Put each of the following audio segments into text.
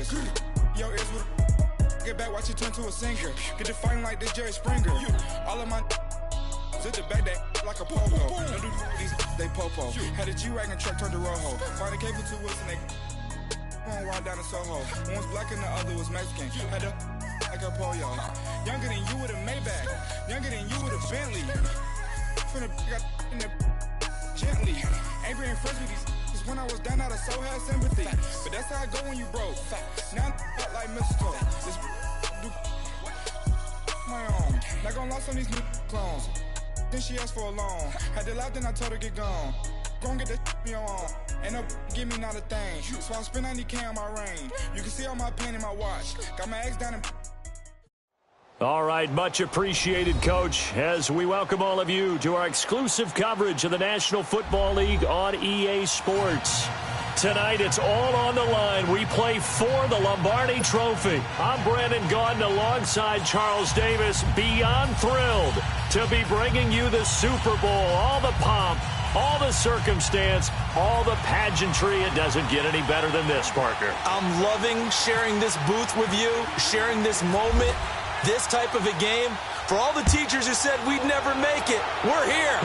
fingers. Yo, ears with get back, watch it turn to a singer. Get to fighting like this Jerry Springer. All of my sit the back that like a pogo. Don't do these, they popo. Had a G-Wagon truck turned to Rojo. Find a cable 2 wheels and they one wild down in Soho. One was black and the other was Mexican. Had a like a pollo. Younger than you with a Maybach. Younger than you with a Bentley. From the got in the gently. Ain't been friends with these. When I was down out, I so had sympathy. But that's how I go when you broke. Now I'm like mistletoe. This do my own. Not gonna lost on these new clones. Then she asked for a loan. Had to laugh, then I told her get gone. Gon' get that me on. Ain't no give me not a thing. So I spend 90K on my ring. You can see all my pain in my watch. Got my ex down in. All right, much appreciated, Coach, as we welcome all of you to our exclusive coverage of the National Football League on EA Sports. Tonight, it's all on the line. We play for the Lombardi Trophy. I'm Brandon Gaudin alongside Charles Davis, beyond thrilled to be bringing you the Super Bowl, all the pomp, all the circumstance, all the pageantry. It doesn't get any better than this, partner. I'm loving sharing this booth with you, sharing this moment. This type of a game, for all the teachers who said we'd never make it, we're here.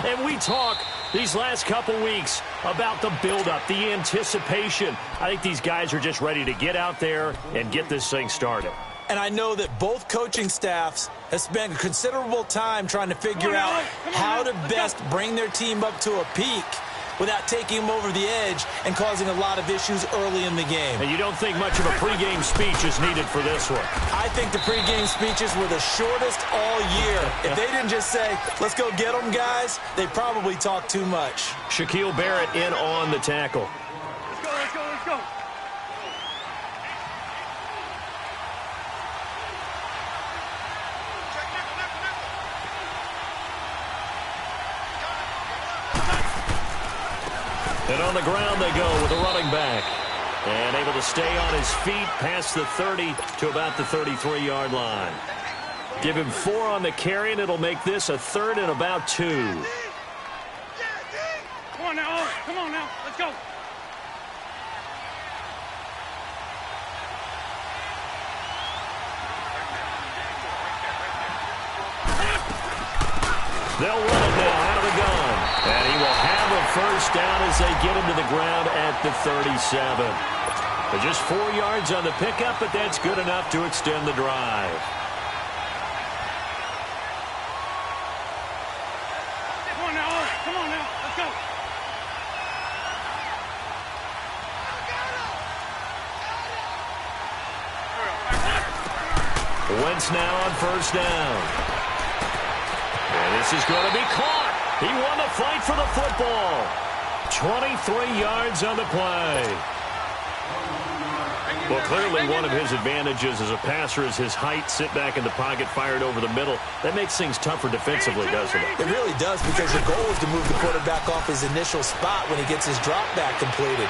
And we talk these last couple weeks about the buildup, the anticipation. I think these guys are just ready to get out there and get this thing started. And I know that both coaching staffs have spent considerable time trying to figure out how to best bring their team up to a peak without taking them over the edge and causing a lot of issues early in the game. And you don't think much of a pregame speech is needed for this one? I think the pregame speeches were the shortest all year. If they didn't just say, let's go get them, guys, they probably talked too much. Shaquille Barrett in on the tackle. Let's go, let's go, let's go. And on the ground they go with a running back. And able to stay on his feet past the 30 to about the 33-yard line. Give him 4 on the carry, and it'll make this a 3rd and about 2. Come on now, come on now, let's go. They'll run it now out of the gun. And he will have a first down as they get him to the ground at the 37. But just 4 yards on the pickup, but that's good enough to extend the drive. Come on now, let's go. Wentz now on first down. And this is going to be caught. He won the fight for the football. 23 yards on the play. Well, clearly one of his advantages as a passer is his height. Sit back in the pocket, fired over the middle. That makes things tougher defensively, doesn't it? It really does, because your goal is to move the quarterback off his initial spot when he gets his drop back completed.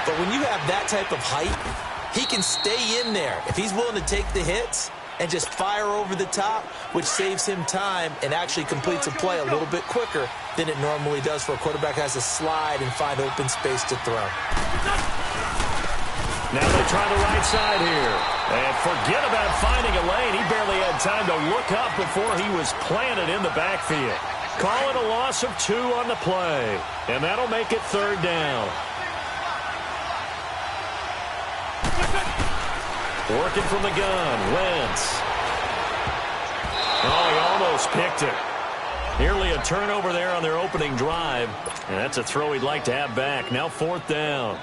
But when you have that type of height, he can stay in there. If he's willing to take the hits and just fire over the top, which saves him time and actually completes a play a little bit quicker than it normally does for a quarterback who has to slide and find open space to throw. Now they try the right side here. And forget about finding a lane. He barely had time to look up before he was planted in the backfield. Call it a loss of 2 on the play. And that'll make it 3rd down. Working from the gun, Wentz. Oh, he almost picked it. Nearly a turnover there on their opening drive. And that's a throw he'd like to have back. Now 4th down.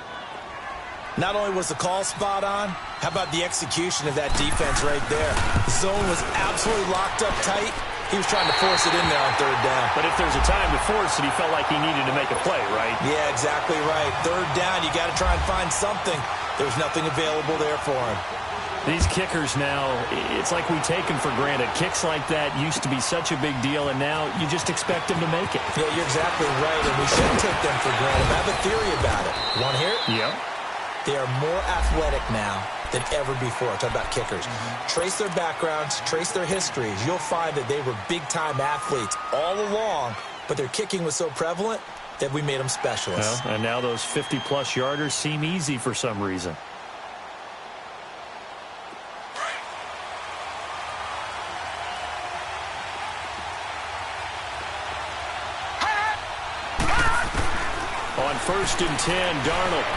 Not only was the call spot on, how about the execution of that defense right there? The zone was absolutely locked up tight. He was trying to force it in there on 3rd down. But if there's a time to force it, he felt like he needed to make a play, right? Yeah, exactly right. 3rd down, you got to try and find something. There was nothing available there for him. These kickers now, it's like we take them for granted. Kicks like that used to be such a big deal, and now you just expect them to make it. Yeah, you're exactly right, and we shouldn't take them for granted. I have a theory about it. Want to hear it? Yeah. They are more athletic now than ever before. Talk about kickers. Trace their backgrounds, trace their histories. You'll find that they were big-time athletes all along, but their kicking was so prevalent that we made them specialists. Well, and now those 50-plus yarders seem easy for some reason. On 1st and 10, Darnold.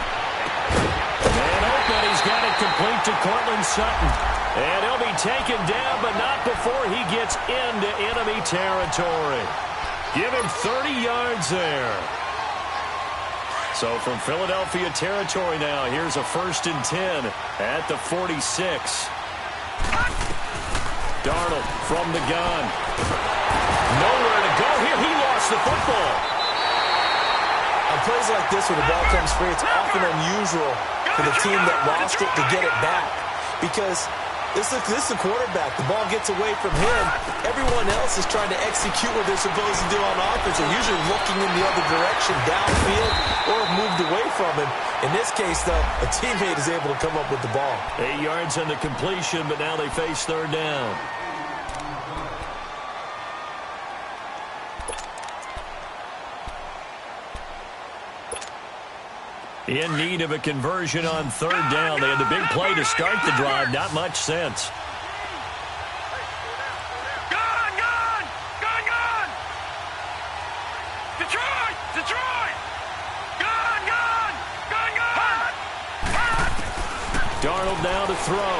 And open, he's got it complete to Cortland Sutton. And he'll be taken down, but not before he gets into enemy territory. Give him 30 yards there. So from Philadelphia territory now, here's a 1st and 10 at the 46. Darnold from the gun. Nowhere to go here. He lost the football. On plays like this, when the ball comes free, it's often unusual for the team that lost it to get it back. Because this is a quarterback. The ball gets away from him. Everyone else is trying to execute what they're supposed to do on offense. They're usually looking in the other direction, downfield, or moved away from him. In this case, though, a teammate is able to come up with the ball. 8 yards on the completion, but now they face 3rd down. In need of a conversion on 3rd down. They had the big play to start the drive. Not much sense. Gone! Detroit! Gone! Darnold now to throw.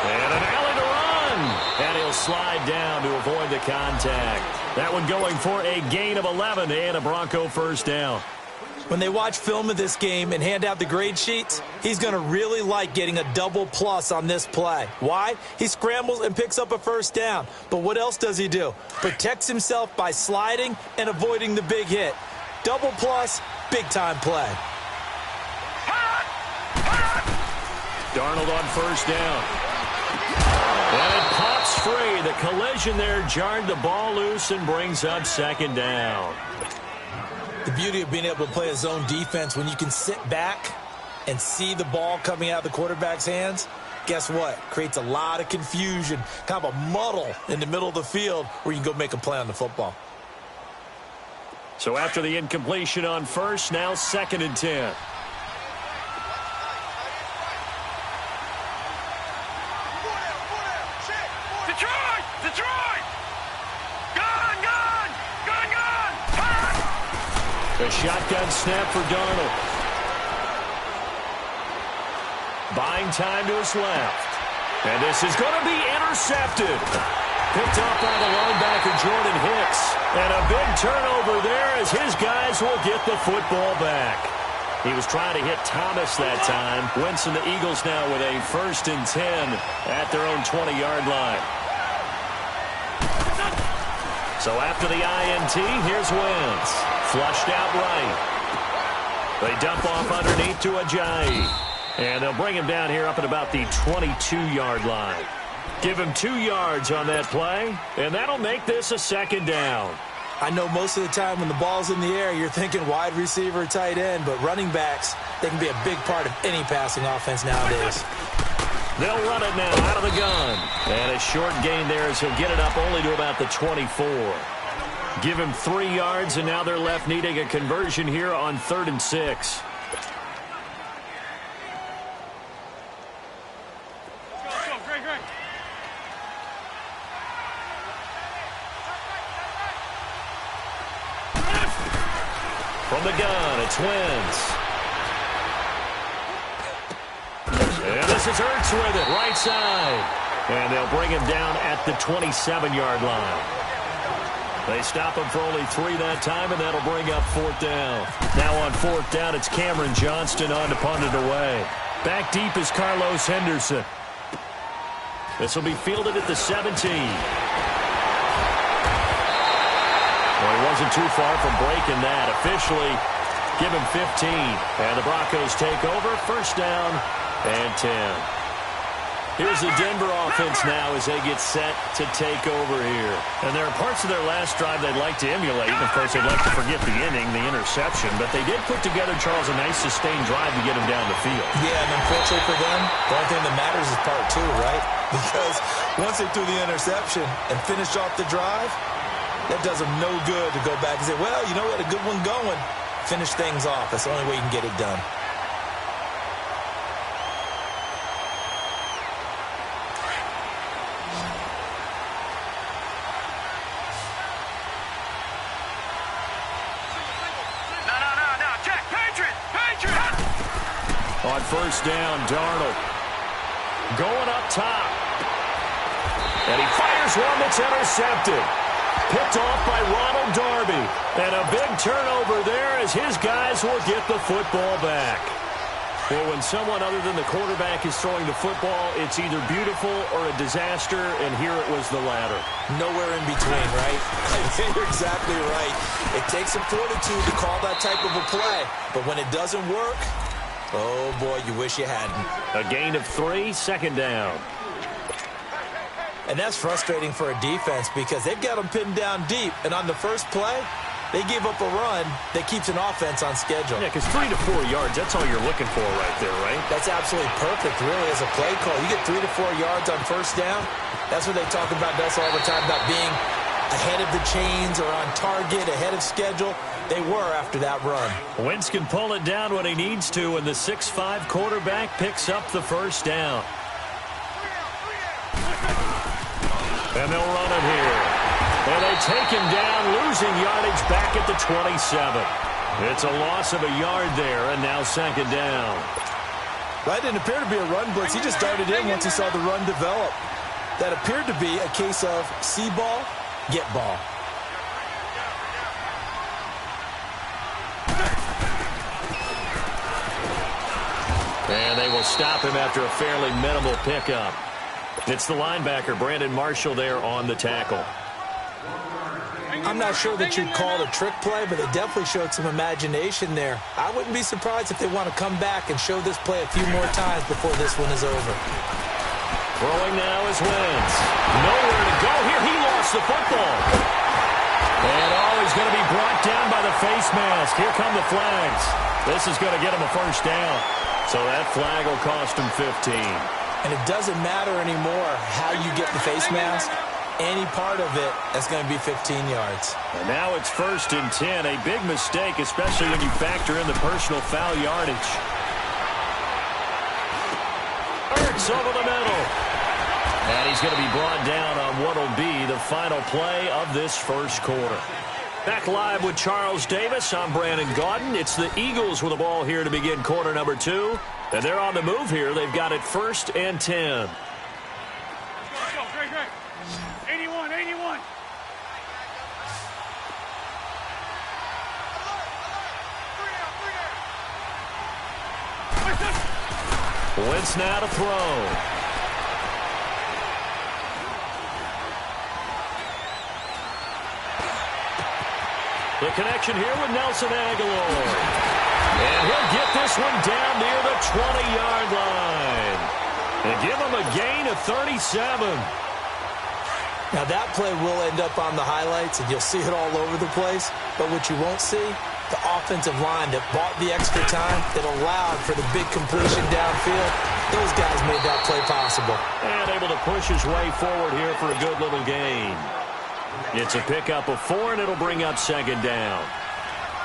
And an alley to run. And he'll slide down to avoid the contact. That one going for a gain of 11 and a Bronco 1st down. When they watch film of this game and hand out the grade sheets, he's going to really like getting a double plus on this play. Why? He scrambles and picks up a 1st down. But what else does he do? Protects himself by sliding and avoiding the big hit. Double plus, big-time play. Darnold on 1st down. And it pops free. The collision there jarred the ball loose and brings up 2nd down. The beauty of being able to play a zone defense, when you can sit back and see the ball coming out of the quarterback's hands, guess what? Creates a lot of confusion, kind of a muddle in the middle of the field where you can go make a play on the football. So after the incompletion on 1st, now 2nd and 10. Detroit! Gone! A shotgun snap for Darnold. Buying time to his left. And this is going to be intercepted. Picked up by the linebacker, Jordan Hicks. And a big turnover there as his guys will get the football back. He was trying to hit Thomas that time. Wentz and the Eagles now with a 1st and 10 at their own 20-yard line. So after the INT, here's Wentz. Flushed out right. They dump off underneath to Ajayi. And they'll bring him down here up at about the 22-yard line. Give him 2 yards on that play, and that'll make this a 2nd down. I know most of the time when the ball's in the air, you're thinking wide receiver, tight end, but running backs, they can be a big part of any passing offense nowadays. They'll run it now out of the gun. And a short gain there as he'll get it up only to about the 24. Give him 3 yards, and now they're left needing a conversion here on 3rd and 6. Let's go, Greg. From the gun, it's Wentz. And this is Ertz with it, right side. And they'll bring him down at the 27-yard line. They stop him for only 3 that time, and that'll bring up 4th down. Now on 4th down, it's Cameron Johnston on to punt it away. Back deep is Carlos Henderson. This will be fielded at the 17. Well, he wasn't too far from breaking that. Officially, give him 15. And the Broncos take over. 1st down and 10. Here's the Denver offense now as they get set to take over here. And there are parts of their last drive they'd like to emulate. And, of course, they'd like to forget the inning, the interception. But they did put together, Charles, a nice sustained drive to get them down the field. Yeah, and unfortunately for them, the only thing that matters is part 2, right? Because once they threw the interception and finished off the drive, that does them no good to go back and say, well, you know, we had a good one going. Finish things off. That's the only way you can get it done. No. On first down, Darnold going up top. And he fires one that's intercepted. Picked off by Ronald Darby. And a big turnover there as his guys will get the football back. Well, when someone other than the quarterback is throwing the football, it's either beautiful or a disaster, and here it was the latter. Nowhere in between, right? You're exactly right. It takes some fortitude to call that type of a play, but when it doesn't work, oh boy, you wish you hadn't. A gain of 3, second down. And that's frustrating for a defense because they've got them pinned down deep, and on the first play, they gave up a run that keeps an offense on schedule. Yeah, because 3 to 4 yards, that's all you're looking for right there, right? That's absolutely perfect, really, as a play call. You get 3 to 4 yards on first down. That's what they talk about, Gus, all the time, about being ahead of the chains or on target, ahead of schedule. They were after that run. Wentz can pull it down when he needs to, and the 6'5" quarterback picks up the first down. And they'll run it here. And they take him down, losing yardage back at the 27. It's a loss of a yard there, and now second down. That didn't appear to be a run blitz. He just darted in once he saw the run develop. That appeared to be a case of see ball, get ball. And they will stop him after a fairly minimal pickup. It's the linebacker, Brandon Marshall, there on the tackle. I'm not sure that you'd call it a trick play, but they definitely showed some imagination there. I wouldn't be surprised if they want to come back and show this play a few more times before this one is over. Throwing now is Wentz. Nowhere to go here. He lost the football. And he's going to be brought down by the face mask. Here come the flags. This is going to get him a first down. So that flag will cost him 15. And it doesn't matter anymore how you get the face mask. Any part of it, that's going to be 15 yards. And now it's 1st and 10. A big mistake, especially when you factor in the personal foul yardage. Ertz over the middle. And he's going to be brought down on what will be the final play of this first quarter. Back live with Charles Davis. I'm Brandon Gaudin. It's the Eagles with the ball here to begin quarter number 2. And they're on the move here. They've got it 1st and 10. Go, great. 81. Wentz now to throw. The connection here with Nelson Aguilar. And he'll get this one down near the 20-yard line. And give him a gain of 37. Now that play will end up on the highlights, and you'll see it all over the place. But what you won't see, the offensive line that bought the extra time, that allowed for the big completion downfield, those guys made that play possible. And able to push his way forward here for a good little gain. It's a pickup of 4, and it'll bring up second down.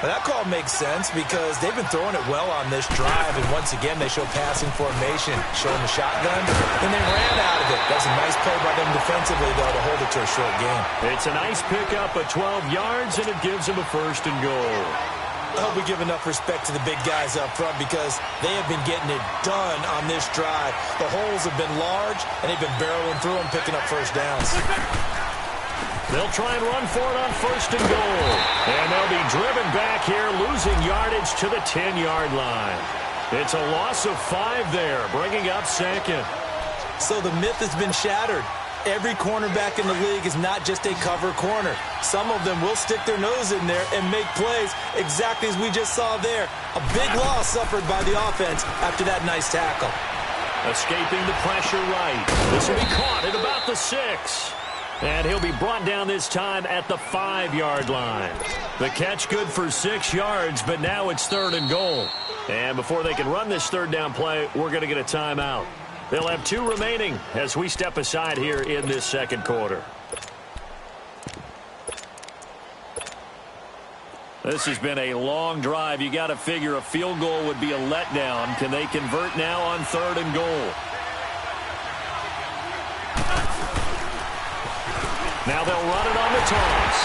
Well, that call makes sense because they've been throwing it well on this drive, and once again they show passing formation, showing the shotgun, and they ran out of it. That's a nice play by them defensively, though, to hold it to a short game. It's a nice pickup of 12 yards, and it gives them a 1st and goal. I hope we give enough respect to the big guys up front because they have been getting it done on this drive. The holes have been large, and they've been barreling through them, picking up first downs. They'll try and run for it on 1st and goal. And they'll be driven back here, losing yardage to the 10-yard line. It's a loss of 5 there, bringing up second. So the myth has been shattered. Every cornerback in the league is not just a cover corner. Some of them will stick their nose in there and make plays exactly as we just saw there. A big loss suffered by the offense after that nice tackle. Escaping the pressure right. This will be caught at about the 6. And he'll be brought down this time at the 5-yard line. The catch good for 6 yards, but now it's 3rd and goal. And before they can run this 3rd down play, we're going to get a timeout. They'll have 2 remaining as we step aside here in this second quarter. This has been a long drive. You got to figure a field goal would be a letdown. Can they convert now on 3rd and goal? Now they'll run it on the toss.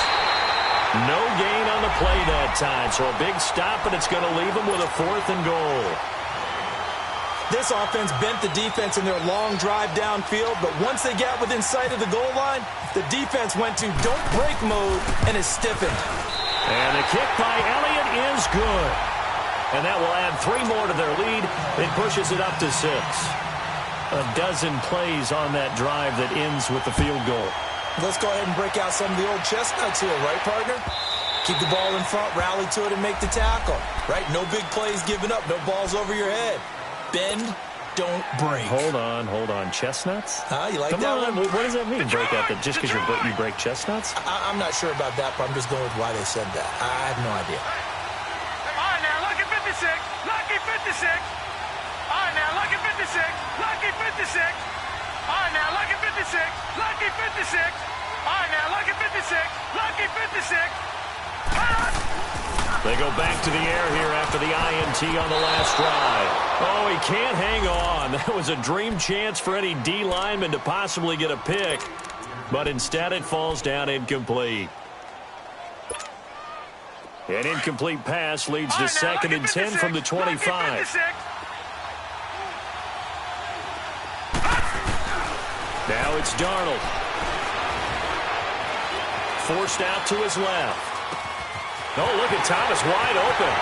No gain on the play that time, so a big stop, and it's going to leave them with a 4th and goal. This offense bent the defense in their long drive downfield, but once they got within sight of the goal line, the defense went to don't break mode and is stiffened. And the kick by Elliott is good. And that will add 3 more to their lead. It pushes it up to 6. A dozen plays on that drive that ends with the field goal. Let's go ahead and break out some of the old chestnuts here, right, partner? Keep the ball in front, rally to it, and make the tackle, right? No big plays given up, no balls over your head. Bend, don't break. Hold on. Chestnuts? Huh? You like Come that on. one? What does that mean, break out? That just because you break chestnuts? I'm not sure about that, but I'm just going with why they said that. I have no idea. All right, now, lucky 56. Lucky 56. All right, now, lucky 56. Lucky 56. All right, now, lucky 56. Lucky 56. All right, now, lucky 56. Lucky 56. They go back to the air here after the INT on the last drive. Oh, he can't hang on. That was a dream chance for any D lineman to possibly get a pick. But instead it falls down incomplete. An incomplete pass leads to 2nd and 10 from the 25. Now it's Darnold. Forced out to his left. Oh, look at Thomas wide open.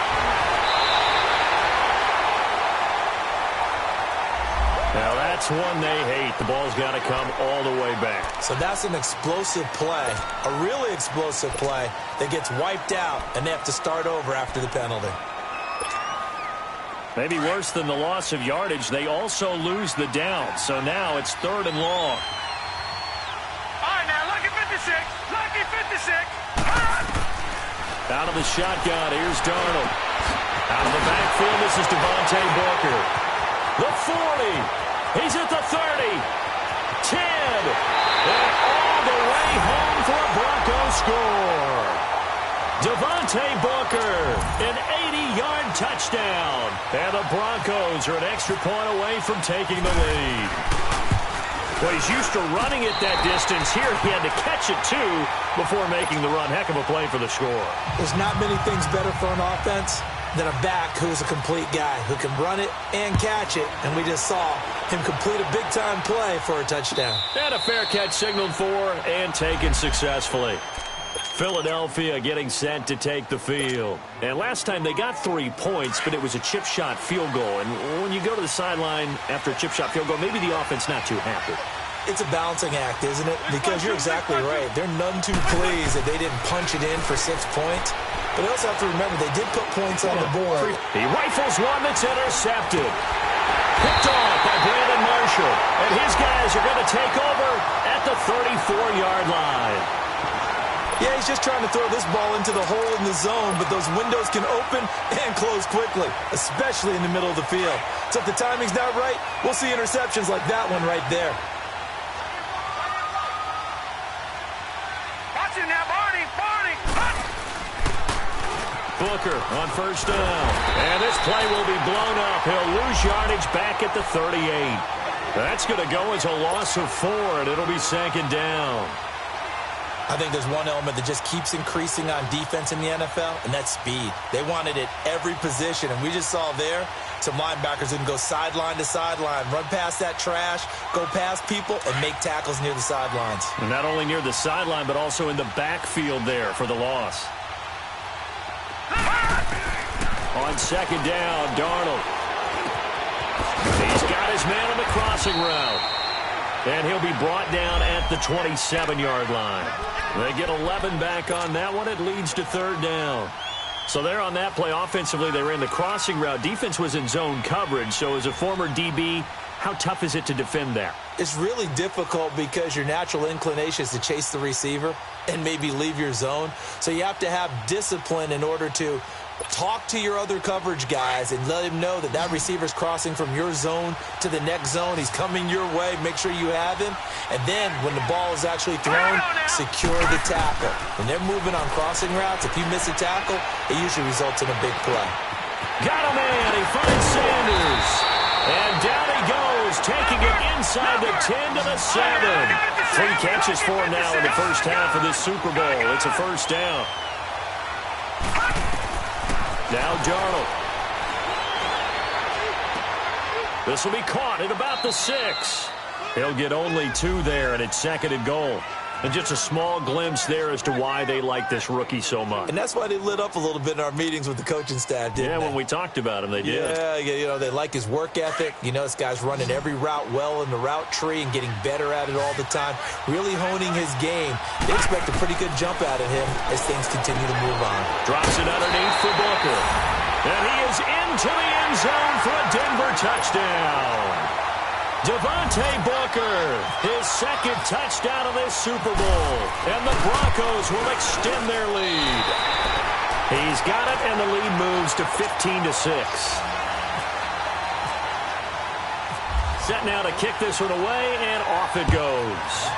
Now that's one they hate. The ball's got to come all the way back. So that's an explosive play, a really explosive play that gets wiped out, and they have to start over after the penalty. Maybe worse than the loss of yardage, they also lose the down. So now it's 3rd and long. All right, now, lucky 56. Lucky 56. Out of the shotgun, here's Darnold. Out of the backfield, this is Devontae Booker. The 40. He's at the 30. 10. And all the way home for a Broncos score. Devontae Booker, an 80-yard touchdown. And the Broncos are an extra point away from taking the lead. Well, he's used to running it that distance. Here, he had to catch it, too, before making the run. Heck of a play for the score. There's not many things better for an offense than a back who's a complete guy who can run it and catch it. And we just saw him complete a big-time play for a touchdown. And a fair catch signaled for and taken successfully. Philadelphia getting set to take the field. And last time they got 3 points, but it was a chip shot field goal. And when you go to the sideline after a chip shot field goal, maybe the offense not too happy. It's a balancing act, isn't it? Because you're exactly right. They're none too pleased that they didn't punch it in for 6 points. But they also have to remember they did put points on the board. He rifles one that's intercepted. Picked off by Brandon Marshall. And his guys are going to take over at the 34-yard line. Yeah, he's just trying to throw this ball into the hole in the zone, but those windows can open and close quickly, especially in the middle of the field. So if the timing's not right, we'll see interceptions like that one right there. Watch it now, Barney. Booker on 1st down. And this play will be blown up. He'll lose yardage back at the 38. That's going to go as a loss of 4, and it'll be 2nd down. I think there's one element that just keeps increasing on defense in the NFL, and that's speed. They want it at every position, and we just saw there some linebackers who can go sideline to sideline, run past that trash, go past people, and make tackles near the sidelines. And not only near the sideline, but also in the backfield there for the loss. On 2nd down, Darnold. He's got his man on the crossing route. And he'll be brought down at the 27-yard line. They get 11 back on that one. It leads to 3rd down. So there on that play, offensively, they ran the crossing route. Defense was in zone coverage. So as a former DB, how tough is it to defend that? It's really difficult because your natural inclination is to chase the receiver and maybe leave your zone. So you have to have discipline in order to talk to your other coverage guys and let him know that that receiver's crossing from your zone to the next zone. He's coming your way. Make sure you have him. And then when the ball is actually thrown, secure the tackle. When they're moving on crossing routes, if you miss a tackle, it usually results in a big play. Got a man. He finds Sanders. And down he goes, taking it inside the 10 to the 7. 3 catches for him now in the first half of this Super Bowl. It's a 1st down. Now Darnold. This will be caught at about the 6. He'll get only 2 there, and it's 2nd and goal. And just a small glimpse there as to why they like this rookie so much. And that's why they lit up a little bit in our meetings with the coaching staff, didn't they? Yeah, when we talked about him, they did. Yeah, you know, they like his work ethic. You know, this guy's running every route well in the route tree and getting better at it all the time, really honing his game. They expect a pretty good jump out of him as things continue to move on. Drops it underneath for Booker. And he is into the end zone for a Denver touchdown. Devontae Booker, his 2nd touchdown of this Super Bowl. And the Broncos will extend their lead. He's got it, and the lead moves to 15-6. Set now to kick this one away, and off it goes.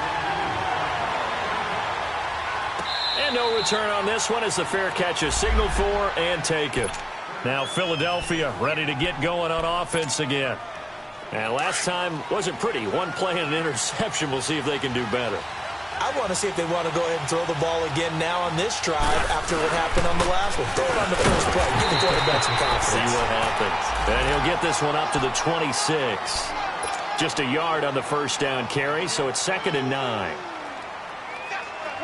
And no return on this one as the fair catch is signaled for and taken. Now Philadelphia ready to get going on offense again. And last time wasn't pretty. 1 play and an interception. We'll see if they can do better. I want to see if they want to go ahead and throw the ball again now on this drive after what happened on the last one. Throw it on the first play. Give the quarterback some confidence. See what happens. And he'll get this one up to the 26. Just a yard on the first down carry, so it's 2nd and 9.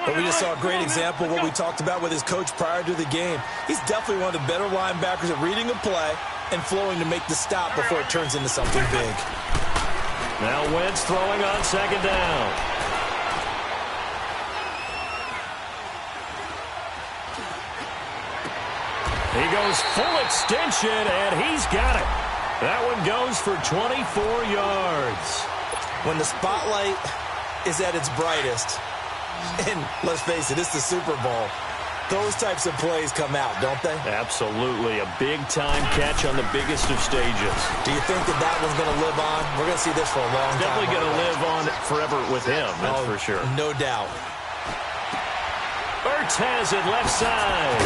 But we just saw a great example of what we talked about with his coach prior to the game. He's definitely one of the better linebackers at reading a play and flowing to make the stop before it turns into something big. Now Wentz throwing on 2nd down. He goes full extension, and he's got it. That one goes for 24 yards. When the spotlight is at its brightest, and let's face it, it's the Super Bowl, those types of plays come out, don't they? Absolutely. A big-time catch on the biggest of stages. Do you think that that one's going to live on? We're going to see this for a long time. Definitely going to live on forever with him, that's for sure. No doubt. Ertz has it left side.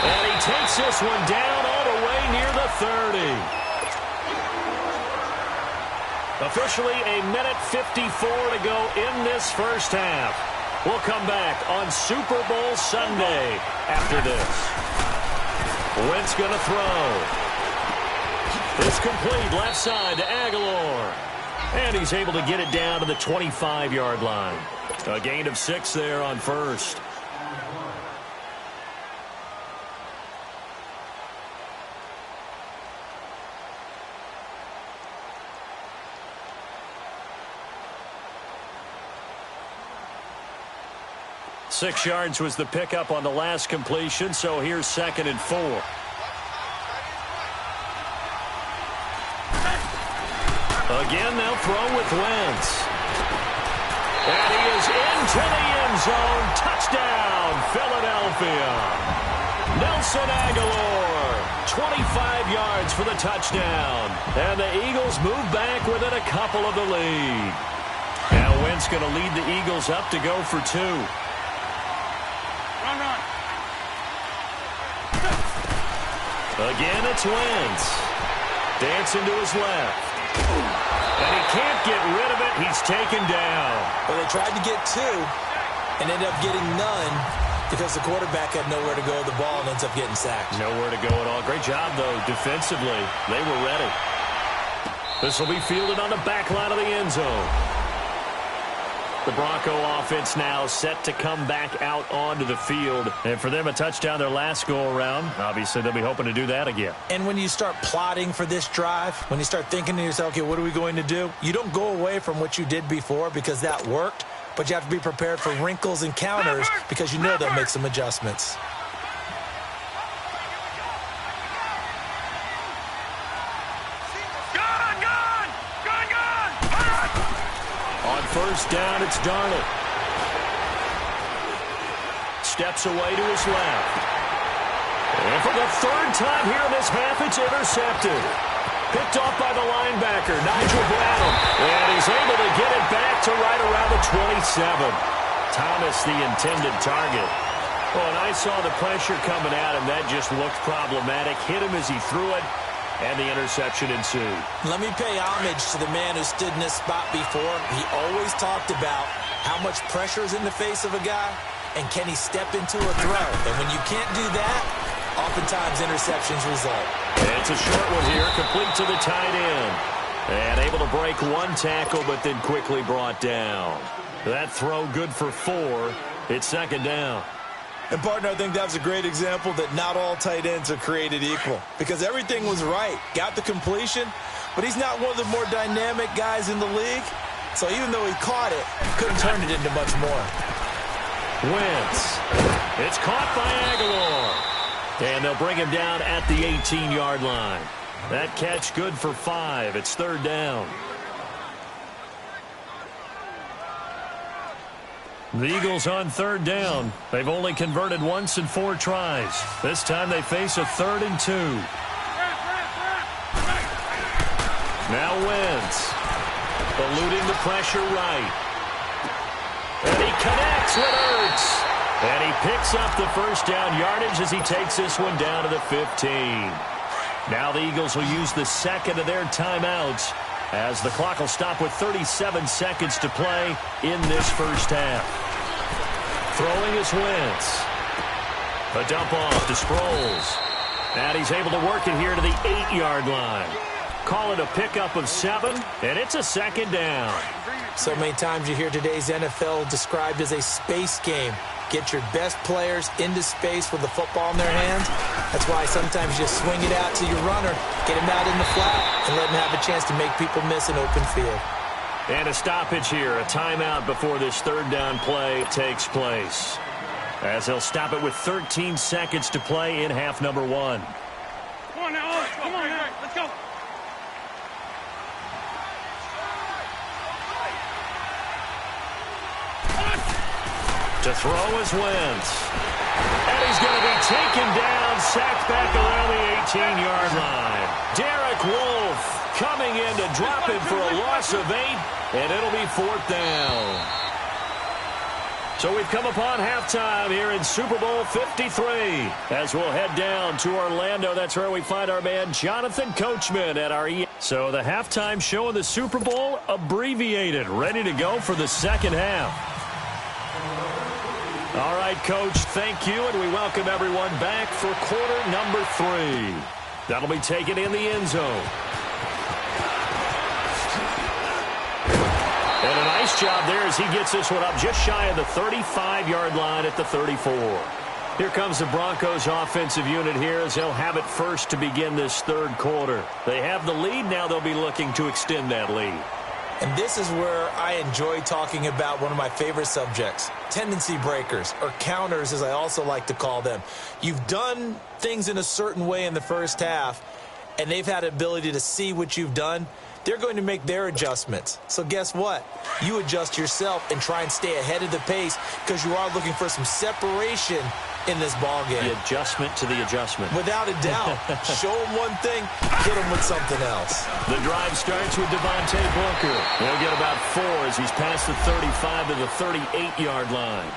And he takes this one down all the way near the 30. Officially a minute 54 to go in this first half. We'll come back on Super Bowl Sunday after this. Wentz going to throw. It's complete left side to Aguilar. And he's able to get it down to the 25-yard line. A gain of 6 there on first. Six yards was the pickup on the last completion, so here's 2nd and 4. Again, they'll throw with Wentz. And he is into the end zone. Touchdown, Philadelphia. Nelson Aguilar, 25 yards for the touchdown. And the Eagles move back within a couple of the lead. Now Wentz going to lead the Eagles up to go for 2. Again, it's Wentz. Dancing to his left. And he can't get rid of it. He's taken down. Well, they tried to get 2 and ended up getting none because the quarterback had nowhere to go with the ball and ends up getting sacked. Nowhere to go at all. Great job, though, defensively. They were ready. This will be fielded on the back line of the end zone. The Bronco offense now set to come back out onto the field. And for them, a touchdown their last go-around. Obviously, they'll be hoping to do that again. And when you start plotting for this drive, when you start thinking to yourself, okay, what are we going to do? You don't go away from what you did before because that worked, but you have to be prepared for wrinkles and counters because you know they'll make some adjustments. First down, it's Darnold. Steps away to his left. And for the 3rd time here in this half, it's intercepted. Picked off by the linebacker, Nigel Brown. And he's able to get it back to right around the 27. Thomas, the intended target. Well, and I saw the pressure coming at him. That just looked problematic. Hit him as he threw it. And the interception ensued. Let me pay homage to the man who stood in this spot before. He always talked about how much pressure is in the face of a guy, and can he step into a throw. And when you can't do that, all oftentimes interceptions result. It's a short one here, complete to the tight end. And able to break one tackle, but then quickly brought down. That throw good for 4. It's second down. And, partner, I think that's a great example that not all tight ends are created equal. Because everything was right. Got the completion, but he's not one of the more dynamic guys in the league. So even though he caught it, couldn't turn it into much more. Wentz. It's caught by Aguilar. And they'll bring him down at the 18-yard line. That catch good for 5. It's third down. The Eagles on third down. They've only converted once in 4 tries. This time they face a 3rd and 2. Now Wentz. Eluding the pressure right. And he connects with Ertz. And he picks up the first down yardage as he takes this one down to the 15. Now the Eagles will use the second of their timeouts as the clock will stop with 37 seconds to play in this first half. Throwing is Wentz. A dump off to Sproles. And he's able to work it here to the 8-yard line. Call it a pickup of 7, and it's a second down. So many times you hear today's NFL described as a space game. Get your best players into space with the football in their hands. That's why sometimes you swing it out to your runner, get him out in the flat, and let him have a chance to make people miss an open field. And a stoppage here, a timeout before this third down play takes place. As they'll stop it with 13 seconds to play in half number 1. Come on now, come on now, let's go. To throw is Wentz. And he's going to be taken down, sacked back around the 18-yard line. Derek Wolfe coming in to drop him for a loss of 8, and it'll be 4th down. So we've come upon halftime here in Super Bowl 53 as we'll head down to Orlando. That's where we find our man Jonathan Coachman at our So the halftime show of the Super Bowl abbreviated, ready to go for the second half. All right, Coach, thank you, and we welcome everyone back for quarter number 3. That'll be taken in the end zone. And a nice job there as he gets this one up just shy of the 35-yard line at the 34. Here comes the Broncos offensive unit here as they'll have it first to begin this third quarter. They have the lead. Now they'll be looking to extend that lead. And this is where I enjoy talking about one of my favorite subjects, tendency breakers, or counters as I also like to call them. You've done things in a certain way in the first half, and they've had the ability to see what you've done. They're going to make their adjustments. So guess what? You adjust yourself and try and stay ahead of the pace because you are looking for some separation in this ball game. The adjustment to the adjustment. Without a doubt. Show them one thing, hit them with something else. The drive starts with Devontae Booker. He'll get about 4 as he's past the 35 to the 38-yard line.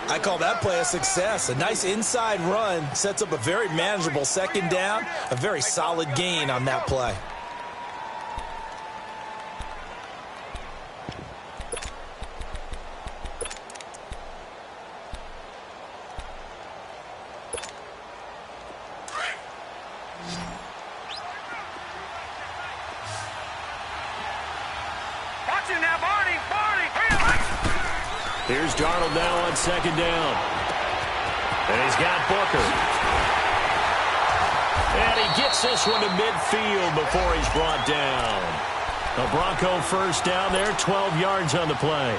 I call that play a success. A nice inside run sets up a very manageable second down, a very solid gain on that play. Here's Darnold now on second down. And he's got Booker. And he gets this one to midfield before he's brought down. A Bronco first down there, 12 yards on the play.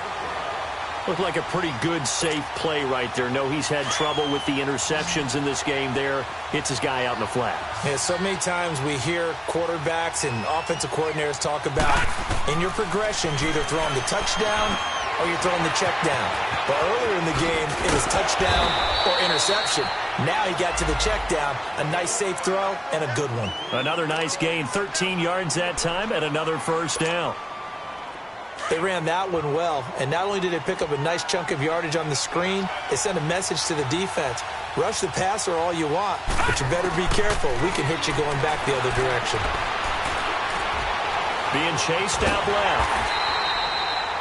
Looked like a pretty good, safe play right there. No, he's had trouble with the interceptions in this game there. Hits his guy out in the flat. Yeah, so many times we hear quarterbacks and offensive coordinators talk about in your progressions, you're either throwing the touchdown or you're throwing the check down. But earlier in the game, it was touchdown or interception. Now he got to the check down, a nice safe throw, and a good one. Another nice gain, 13 yards that time, and another first down. They ran that one well, and not only did they pick up a nice chunk of yardage on the screen, they sent a message to the defense. Rush the passer all you want, but you better be careful. We can hit you going back the other direction. Being chased out left.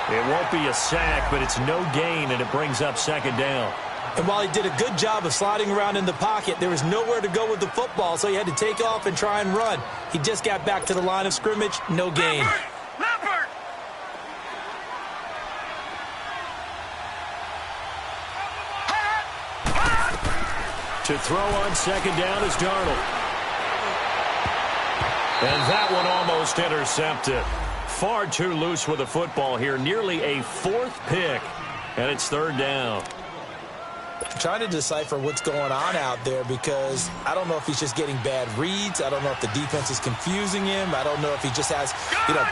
It won't be a sack, but it's no gain, and it brings up second down. And while he did a good job of sliding around in the pocket, there was nowhere to go with the football, so he had to take off and try and run. He just got back to the line of scrimmage, no gain. Leopard! To throw on second down is Darnold. And that one almost intercepted. Far too loose with the football here. Nearly a fourth pick. And it's third down. I'm trying to decipher what's going on out there because I don't know if he's just getting bad reads. I don't know if the defense is confusing him. I don't know if he just has,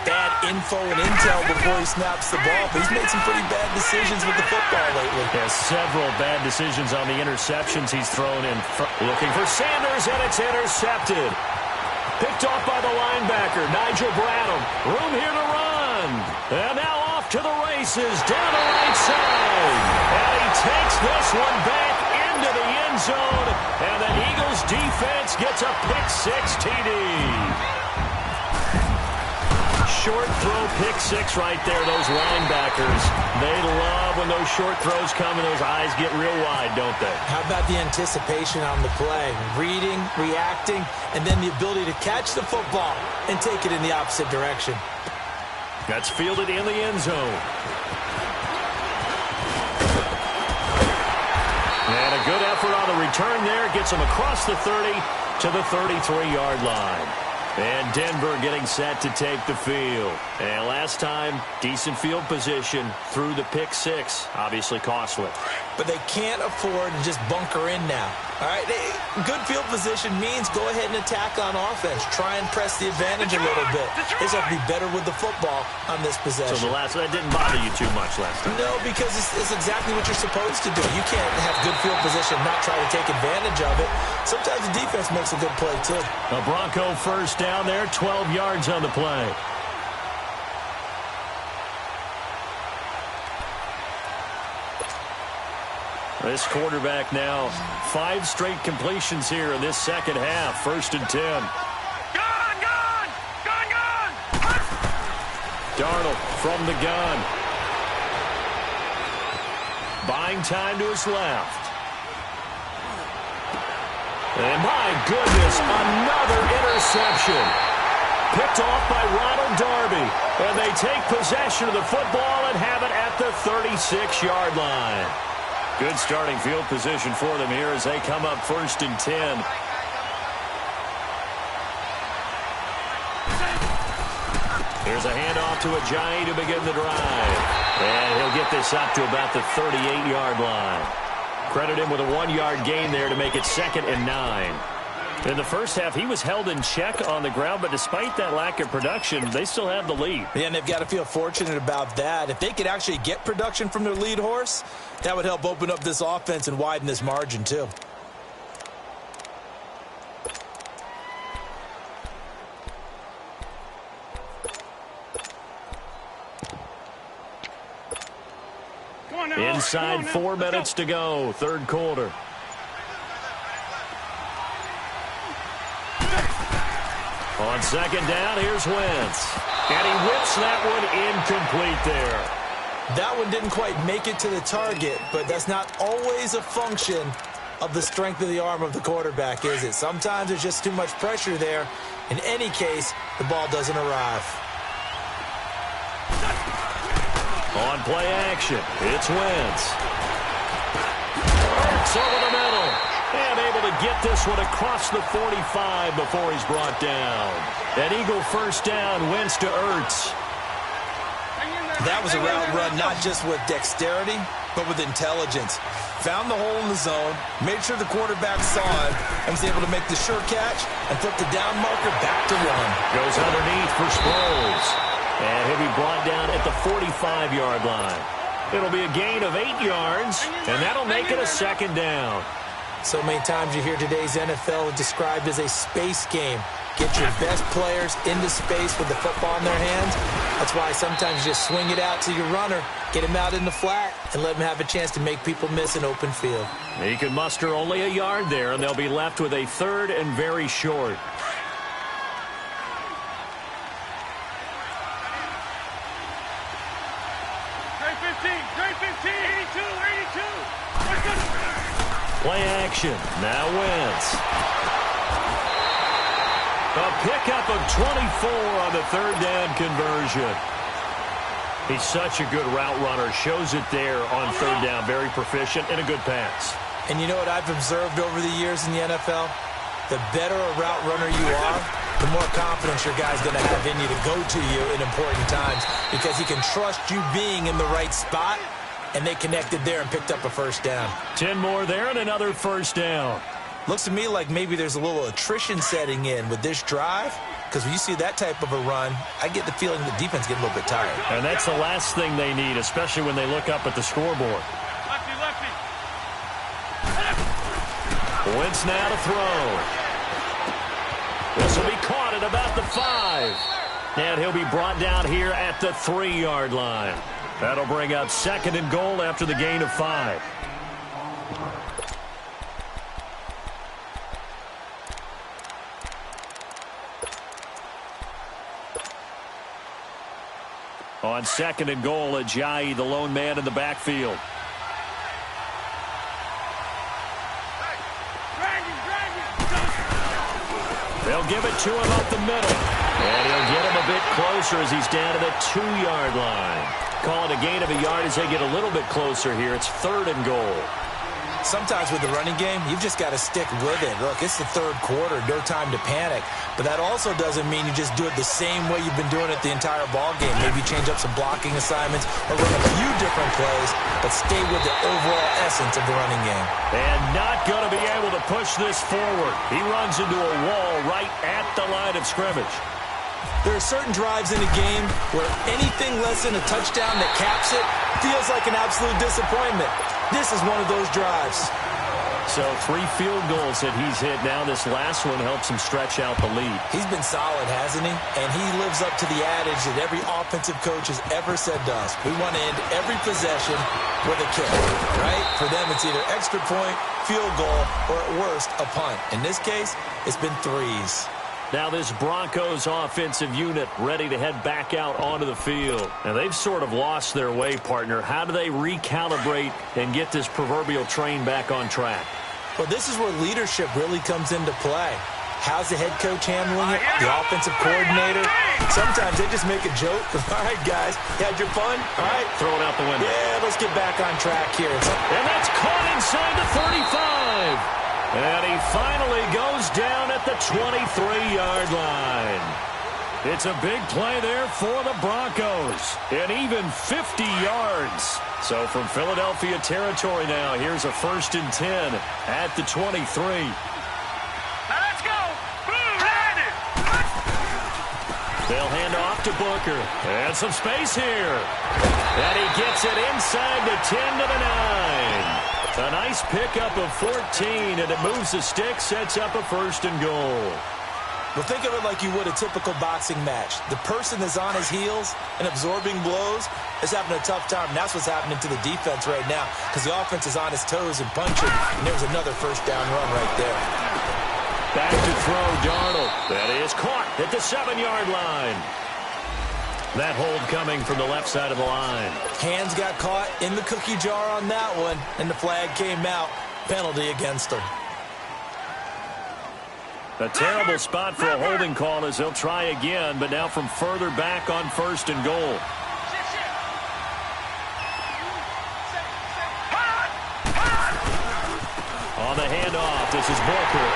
bad info and intel before he snaps the ball. But he's made some pretty bad decisions with the football lately. Has several bad decisions on the interceptions he's thrown in. Looking for Sanders, and it's intercepted. Picked off by the linebacker, Nigel Bradham. Room here to run. And now off to the races, down the right side. And he takes this one back into the end zone. And the Eagles defense gets a pick-6 TD. Short throw, pick-6 right there, those linebackers. They love when those short throws come and those eyes get real wide, don't they? How about the anticipation on the play? Reading, reacting, and then the ability to catch the football and take it in the opposite direction. That's fielded in the end zone. And a good effort on the return there. Gets him across the 30 to the 33-yard line. And Denver getting set to take the field. And last time, decent field position through the pick-6. Obviously costly. But they can't afford to just bunker in now. All right, good field position means go ahead and attack on offense. Try and press the advantage a little bit. They just have to be better with the football on this possession. So that didn't bother you too much last time? No, because it's exactly what you're supposed to do. You can't have good field position and not try to take advantage of it. Sometimes the defense makes a good play, too. A Bronco first down there, 12 yards on the play. This quarterback now, 5 straight completions here in this second half. 1st and 10. Gone! Darnold from the gun. Buying time to his left. And my goodness, another interception. Picked off by Ronald Darby. And they take possession of the football and have it at the 36-yard line. Good starting field position for them here as they come up 1st and 10. Here's a handoff to Ajayi to begin the drive. And he'll get this up to about the 38-yard line. Credit him with a 1-yard gain there to make it 2nd and 9. In the first half, he was held in check on the ground, but despite that lack of production, they still have the lead. Yeah, and they've got to feel fortunate about that. If they could actually get production from their lead horse, that would help open up this offense and widen this margin, too. Inside 4 minutes to go, 3rd quarter. On 2nd down, here's Wentz. And he whips that one incomplete there. That one didn't quite make it to the target, but that's not always a function of the strength of the arm of the quarterback, is it? Sometimes there's just too much pressure there. In any case, the ball doesn't arrive. On play action, it's Wentz. Works over the middle. And able to get this one across the 45 before he's brought down. An Eagle first down, Wentz to Ertz. That was a route run not just with dexterity, but with intelligence. Found the hole in the zone, made sure the quarterback saw it, and was able to make the sure catch and flip the down marker back to run. Goes underneath for Sproles. And he'll be brought down at the 45-yard line. It'll be a gain of 8 yards, and that'll make it a 2nd down. So many times you hear today's NFL described as a space game. Get your best players into space with the football in their hands. That's why sometimes you just swing it out to your runner, get him out in the flat, and let him have a chance to make people miss an open field. He can muster only a yard there, and they'll be left with a 3rd and very short. Grade 15, 82, 82. action. Now Wentz. A pickup of 24 on the third down conversion. He's such a good route runner. Shows it there on third down. Very proficient and a good pass. And you know what I've observed over the years in the NFL? The better a route runner you are, the more confidence your guy's going to have in you to go to you in important times because he can trust you being in the right spot, and they connected there and picked up a first down. 10 more there and another first down. Looks to me like maybe there's a little attrition setting in with this drive because when you see that type of a run, I get the feeling the defense gets a little bit tired. And that's the last thing they need, especially when they look up at the scoreboard. Lefty. Wentz now to throw. This will be caught at about the 5. And he'll be brought down here at the 3-yard line. That'll bring up 2nd and goal after the gain of 5. On 2nd and goal, Ajayi, the lone man in the backfield. They'll give it to him up the middle. And he'll get him a bit closer as he's down to the 2-yard line. Call it a gain of a yard as they get a little bit closer here. It's 3rd and goal. Sometimes with the running game, you've just got to stick with it. Look, it's the 3rd quarter, no time to panic. But that also doesn't mean you just do it the same way you've been doing it the entire ball game. Maybe change up some blocking assignments or run a few different plays, but stay with the overall essence of the running game. And not going to be able to push this forward. He runs into a wall right at the line of scrimmage. There are certain drives in a game where anything less than a touchdown that caps it feels like an absolute disappointment. This is one of those drives. So 3 field goals that he's hit now. This last one helps him stretch out the lead. He's been solid, hasn't he? And he lives up to the adage that every offensive coach has ever said to us. We want to end every possession with a kick, right? For them, it's either extra point, field goal, or at worst, a punt. In this case, it's been 3s. Now this Broncos offensive unit ready to head back out onto the field. And they've sort of lost their way, partner. How do they recalibrate and get this proverbial train back on track? Well, this is where leadership really comes into play. How's the head coach handling it? The offensive coordinator? Sometimes they just make a joke. All right, guys, you had your fun? All right. Throw it out the window. Yeah, let's get back on track here. And that's caught inside the 35. And he finally goes down at the 23-yard line. It's a big play there for the Broncos. And even 50 yards. So from Philadelphia territory now, here's a 1st and 10 at the 23. Now let's go. Boom, They'll hand off to Booker. And some space here. And he gets it inside the 10 to the 9. A nice pickup of 14, and it moves the stick, sets up a 1st and goal. Well, think of it like you would a typical boxing match. The person that's on his heels and absorbing blows is having a tough time. And that's what's happening to the defense right now because the offense is on his toes and punching, and there's another 1st down run right there. Back to throw, Darnold. That is caught at the 7-yard line. That hold coming from the left side of the line. Hands got caught in the cookie jar on that one, and the flag came out. Penalty against him. A terrible spot for a holding call as they'll try again, but now from further back on 1st and goal. On the handoff, this is Booker.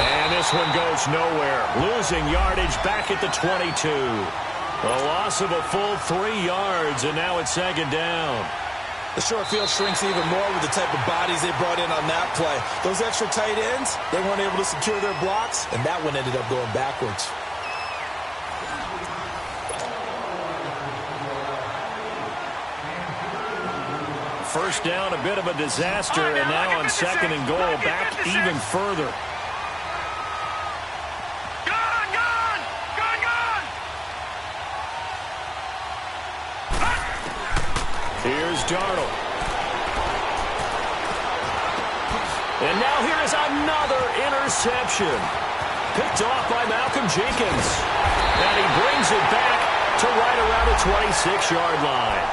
And this one goes nowhere. Losing yardage back at the 22. A loss of a full 3 yards, and now it's 2nd down. The short field shrinks even more with the type of bodies they brought in on that play. Those extra tight ends, they weren't able to secure their blocks, and that one ended up going backwards. First down, a bit of a disaster, and now on 2nd and goal, back even further. Here's Darnold. And now here is another interception. Picked off by Malcolm Jenkins. And he brings it back to right around the 26-yard line.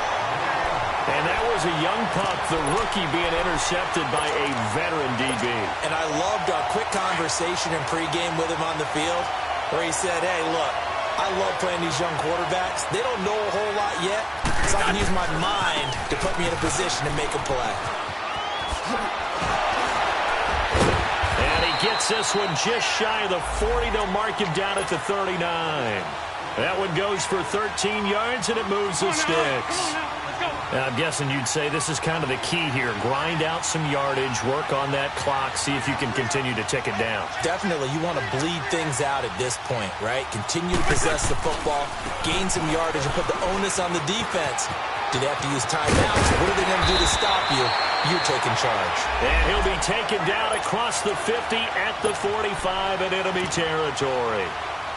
And that was a young pup, the rookie, being intercepted by a veteran DB. And I loved our quick conversation in pregame with him on the field where he said, hey, look, I love playing these young quarterbacks. They don't know a whole lot yet, so I can use my mind to put me in a position to make a play. And he gets this one just shy of the 40. They'll mark him down at the 39. That one goes for 13 yards, and it moves the sticks. Now, I'm guessing you'd say this is kind of the key here. Grind out some yardage, work on that clock, see if you can continue to tick it down. Definitely. You want to bleed things out at this point, right? Continue to possess the football, gain some yardage, and put the onus on the defense. Do they have to use timeouts? What are they going to do to stop you? You're taking charge. And he'll be taken down across the 50 at the 45 in enemy territory.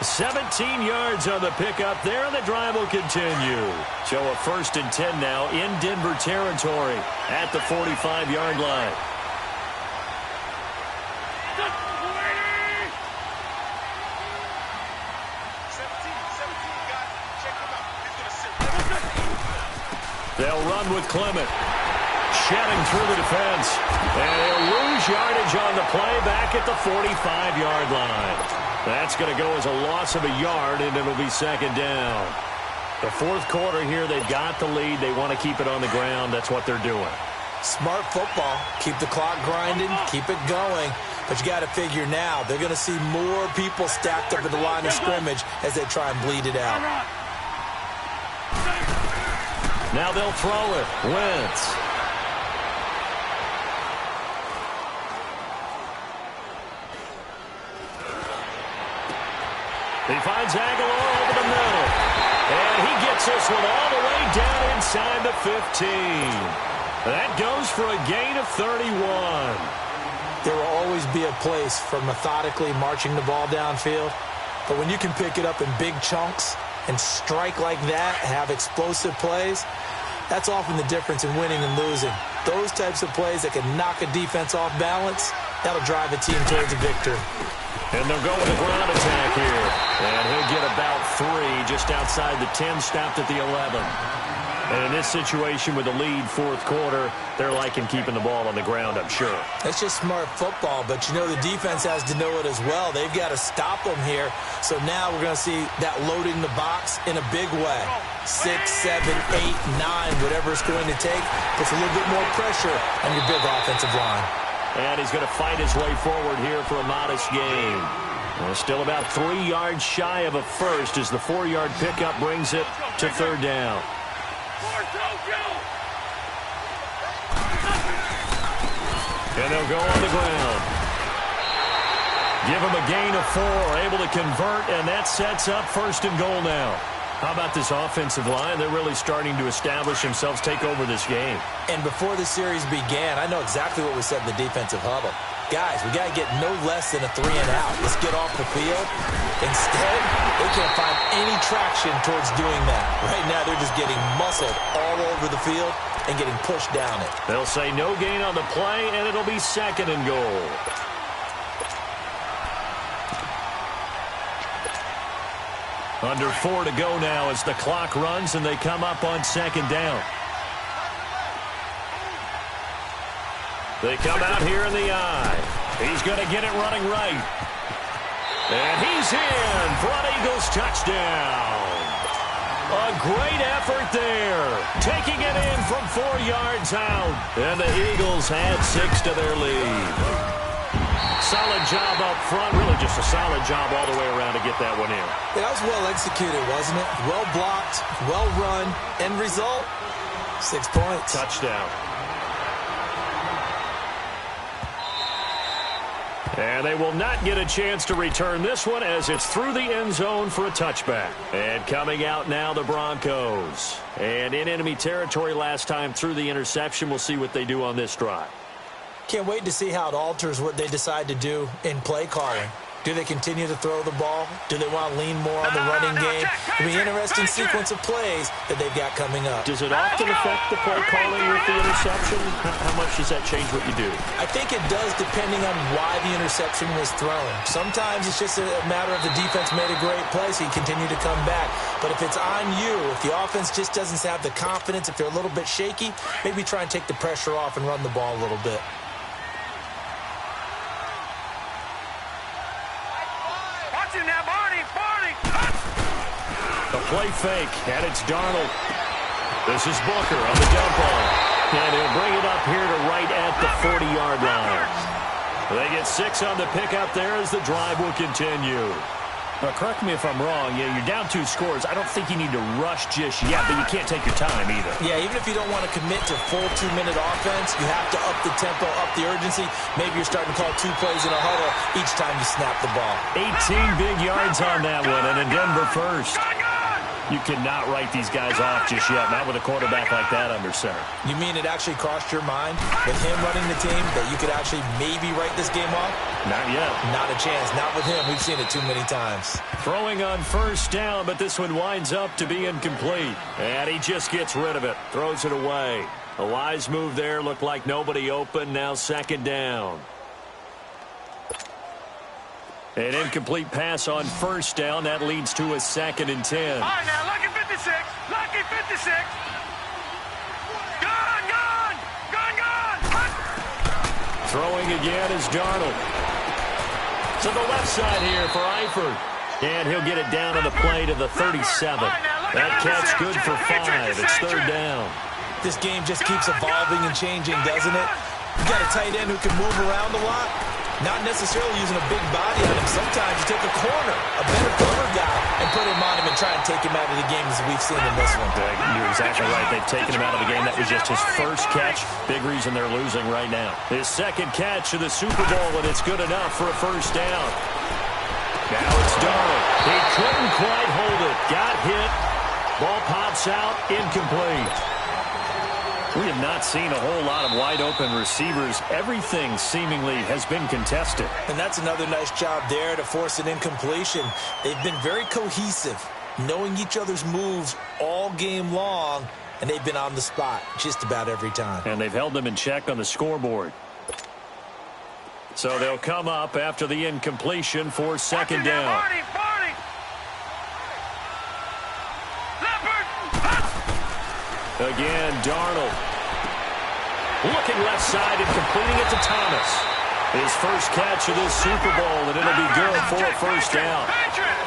17 yards on the pickup there, and the drive will continue. So a 1st and 10 now in Denver territory at the 45-yard line. They'll run with Clement. Shedding through the defense. And he'll lose yardage on the play back at the 45-yard line. That's going to go as a loss of a yard, and it'll be 2nd down. The 4th quarter here, they've got the lead. They want to keep it on the ground. That's what they're doing. Smart football. Keep the clock grinding. Keep it going. But you got to figure now, they're going to see more people stacked up at the line of scrimmage as they try and bleed it out. Now they'll throw it. Wentz. He finds Aguilar over the middle. And he gets this one all the way down inside the 15. That goes for a gain of 31. There will always be a place for methodically marching the ball downfield. But when you can pick it up in big chunks and strike like that, have explosive plays, that's often the difference in winning and losing. Those types of plays that can knock a defense off balance, that'll drive a team towards a victory. And they'll go with a ground attack here. And he'll get about 3 just outside the 10, stopped at the 11. And in this situation with the lead 4th quarter, they're liking keeping the ball on the ground, I'm sure. It's just smart football, but you know the defense has to know it as well. They've got to stop them here. So now we're going to see that loading the box in a big way. 6, 7, 8, 9, whatever it's going to take, puts a little bit more pressure on your big offensive line. And he's going to fight his way forward here for a modest gain. Well, still about 3 yards shy of a first as the 4-yard pickup brings it to 3rd down. And they'll go on the ground. Give him a gain of 4, able to convert, and that sets up 1st and goal now. How about this offensive line? They're really starting to establish themselves, take over this game. And before the series began, I know exactly what we said in the defensive huddle. Guys, we got to get no less than a 3-and-out. Let's get off the field. Instead, they can't find any traction towards doing that. Right now, they're just getting muscled all over the field and getting pushed down it. They'll say no gain on the play, and it'll be 2nd and goal. Under 4 to go now as the clock runs, and they come up on 2nd down. They come out here in the eye. He's going to get it running right. And he's in for an Eagles touchdown. A great effort there. Taking it in from 4 yards out. And the Eagles add 6 to their lead. Solid job up front. Really just a solid job all the way around to get that one in. Yeah, that was well executed, wasn't it? Well blocked, well run. End result, 6 points. Touchdown. And they will not get a chance to return this one as it's through the end zone for a touchback. And coming out now, the Broncos. And in enemy territory last time through the interception. We'll see what they do on this drive. Can't wait to see how it alters what they decide to do in play calling. Do Do they continue to throw the ball? Do they want to lean more on the running game? It'll be an interesting sequence of plays that they've got coming up. Does it often affect the play calling with the interception? How much does that change what you do? I think it does depending on why the interception was thrown. Sometimes it's just a matter of the defense made a great play, so you continue to come back. But if it's on you, if the offense just doesn't have the confidence, if they're a little bit shaky, maybe try and take the pressure off and run the ball a little bit. Watching that, Barney. A play fake, and it's Darnold. This is Booker on the dump off. And he'll bring it up here to right at the 40-yard line. They get 6 on the pickup there as the drive will continue. Now, correct me if I'm wrong. Yeah, you're down 2 scores. I don't think you need to rush just yet, but you can't take your time either. Yeah, even if you don't want to commit to full 2-minute offense, you have to up the tempo, up the urgency. Maybe you're starting to call 2 plays in a huddle each time you snap the ball. 18 big yards on that one, and a Denver first. You cannot write these guys off just yet, not with a quarterback like that under center. You mean it actually crossed your mind with him running the team that you could actually maybe write this game off? Not yet. Not a chance. Not with him. We've seen it too many times. Throwing on first down, but this one winds up to be incomplete. And he just gets rid of it. Throws it away. A wise move there. Looked like nobody open. Now second down. An incomplete pass on first down. That leads to a 2nd and 10. All right, now, lucky 56. Lucky 56. Gone. Throwing again is Darnold. To the left side here for Eifert. And he'll get it down on the play to the 37. That catch good for 5. It's third down. This game just keeps evolving and changing, doesn't it? You got a tight end who can move around a lot. Not necessarily using a big body on him. Sometimes you take a corner, a better cover guy, and put him on him and try and take him out of the game as we've seen in this one. You're exactly right. They've taken him out of the game. That was just his first catch. Big reason they're losing right now. His second catch of the Super Bowl, and it's good enough for a first down. Now it's Darnold. He couldn't quite hold it. Got hit. Ball pops out. Incomplete. We have not seen a whole lot of wide-open receivers. Everything seemingly has been contested. And that's another nice job there to force an incompletion. They've been very cohesive, knowing each other's moves all game long, and they've been on the spot just about every time. And they've held them in check on the scoreboard. So they'll come up after the incompletion for second down. Barney. Again, Darnold. Looking left side and completing it to Thomas. His first catch of this Super Bowl, and it'll be good for a first down.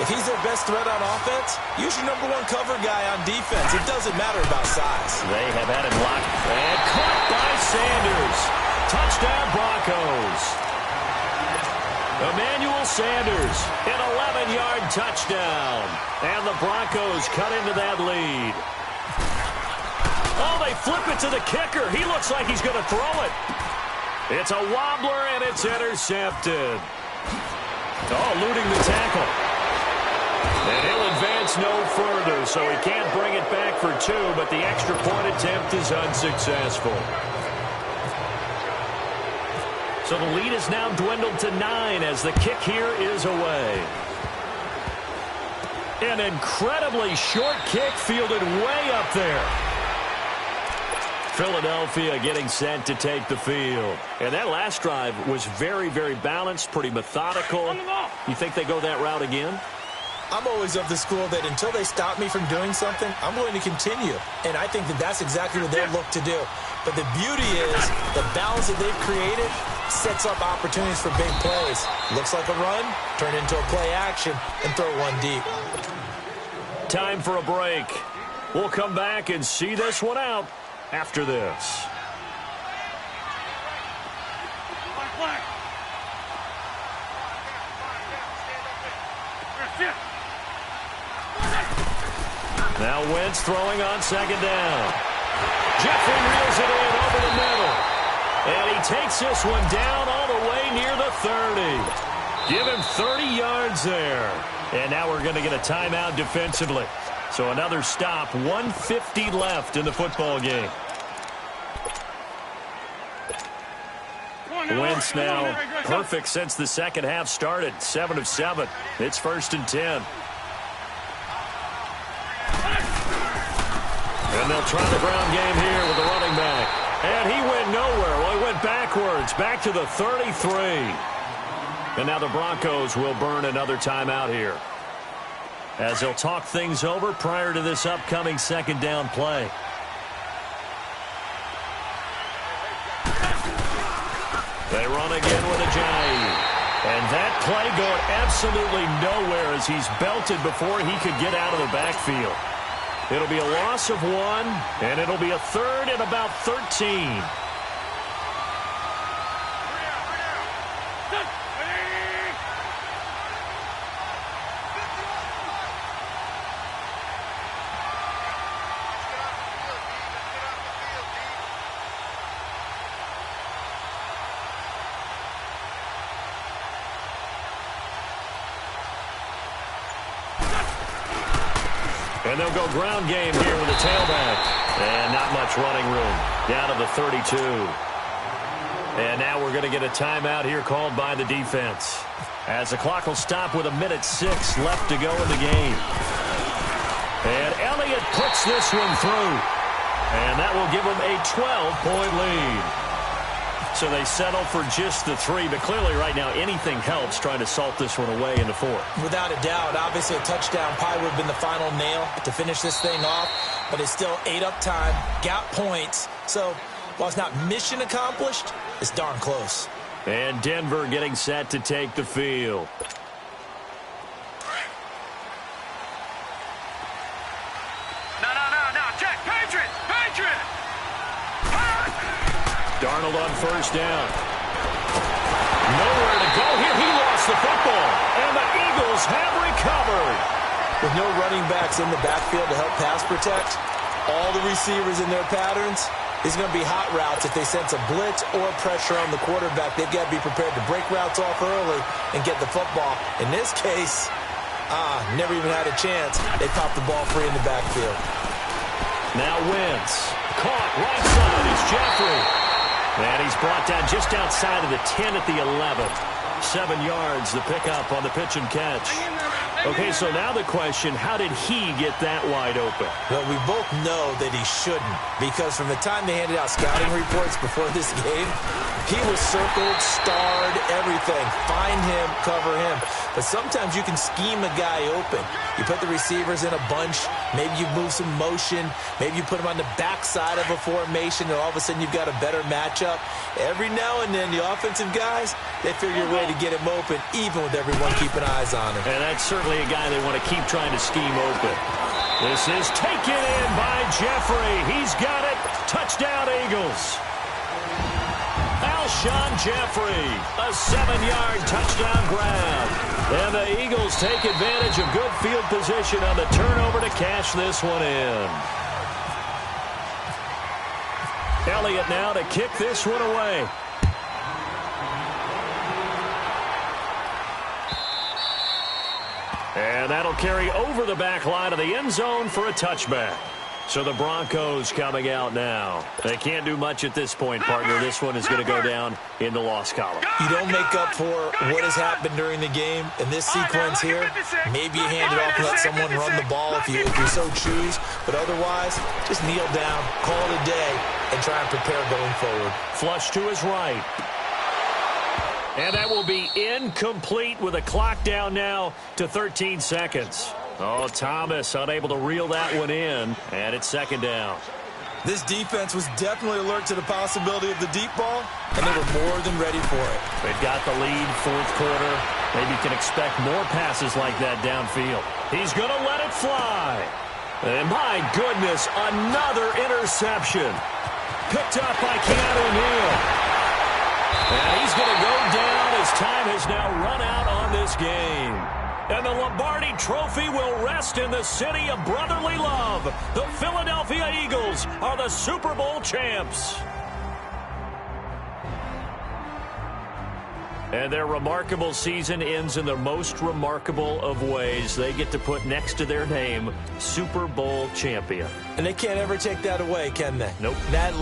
If he's their best threat on offense, use your #1 cover guy on defense. It doesn't matter about size. They have had him locked. And caught by Sanders. Touchdown, Broncos. Emmanuel Sanders, an 11-yard touchdown. And the Broncos cut into that lead. Oh, they flip it to the kicker. He looks like he's going to throw it. It's a wobbler, and it's intercepted. Oh, eluding the tackle. And he'll advance no further, so he can't bring it back for 2, but the extra point attempt is unsuccessful. So the lead is now dwindled to 9 as the kick here is away. An incredibly short kick fielded way up there. Philadelphia getting set to take the field. And that last drive was very, very balanced, pretty methodical. You think they go that route again? I'm always of the school that until they stop me from doing something, I'm going to continue. And I think that that's exactly what they'll look to do. But the beauty is the balance that they've created sets up opportunities for big plays. Looks like a run, turn into a play action, and throw one deep. Time for a break. We'll come back and see this one out after this. Now Wentz throwing on second down. Jeffrey reels it in over the middle. And he takes this one down all the way near the 30. Give him 30 yards there. And now we're going to get a timeout defensively. So another stop, 1:50 left in the football game. Wentz now perfect since the second half started. 7 of 7. It's 1st and 10. And they'll try the ground game here with the running back. And he went nowhere. Well, he went backwards, back to the 33. And now the Broncos will burn another timeout here, as they'll talk things over prior to this upcoming second down play. They run again with Ajayi. And that play going absolutely nowhere as he's belted before he could get out of the backfield. It'll be a loss of 1, and it'll be a 3rd and about 13. And they'll go ground game here with a tailback. And not much running room. Down to the 32. And now we're going to get a timeout here called by the defense, as the clock will stop with 1:06 left to go in the game. And Elliott puts this one through. And that will give them a 12-point lead. So they settle for just the 3, but clearly right now anything helps trying to salt this one away into 4. Without a doubt, obviously a touchdown probably would have been the final nail to finish this thing off, but it's still 8 up time, got points. So while it's not mission accomplished, it's darn close. And Denver getting set to take the field. No, check, Patriot! Darnold on 1st down. Nowhere to go here. He lost the football. And the Eagles have recovered. With no running backs in the backfield to help pass protect, all the receivers in their patterns, these are going to be hot routes. If they sense a blitz or pressure on the quarterback, they've got to be prepared to break routes off early and get the football. In this case, never even had a chance. They popped the ball free in the backfield. Now Wentz. Caught right side is Jeffrey. And he's brought down just outside of the 10 at the 11. 7 yards, the pickup on the pitch and catch. Okay, so now the question, how did he get that wide open? Well, we both know that he shouldn't, because from the time they handed out scouting reports before this game, he was circled, starred, everything. Find him, cover him. But sometimes you can scheme a guy open. You put the receivers in a bunch, maybe you move some motion, maybe you put him on the backside of a formation, and all of a sudden you've got a better matchup. Every now and then, the offensive guys, they figure a way to get him open, even with everyone keeping eyes on him. And that's certainly a guy they want to keep trying to scheme open. This is taken in by Jeffrey. He's got it. Touchdown, Eagles. Alshon Jeffrey, a 7-yard touchdown grab. And the Eagles take advantage of good field position on the turnover to cash this one in. Elliott now to kick this one away. And that'll carry over the back line of the end zone for a touchback. So the Broncos coming out now. They can't do much at this point, partner. This one is going to go down in the loss column. You don't make up for what has happened during the game. In this sequence here, maybe you hand it off and let someone run the ball if you so choose. But otherwise, just kneel down, call it a day, and try and prepare going forward. Flush to his right. And that will be incomplete with a clock down now to 13 seconds. Oh, Thomas unable to reel that one in, and it's 2nd down. This defense was definitely alert to the possibility of the deep ball, and they were more than ready for it. They've got the lead, 4th quarter. Maybe you can expect more passes like that downfield. He's going to let it fly. And my goodness, another interception. Picked up by Keanu Neal. And he's going to go down as time has now run out on this game. And the Lombardi Trophy will rest in the city of brotherly love. The Philadelphia Eagles are the Super Bowl champs. And their remarkable season ends in the most remarkable of ways. They get to put next to their name, Super Bowl champion. And they can't ever take that away, can they? Nope. That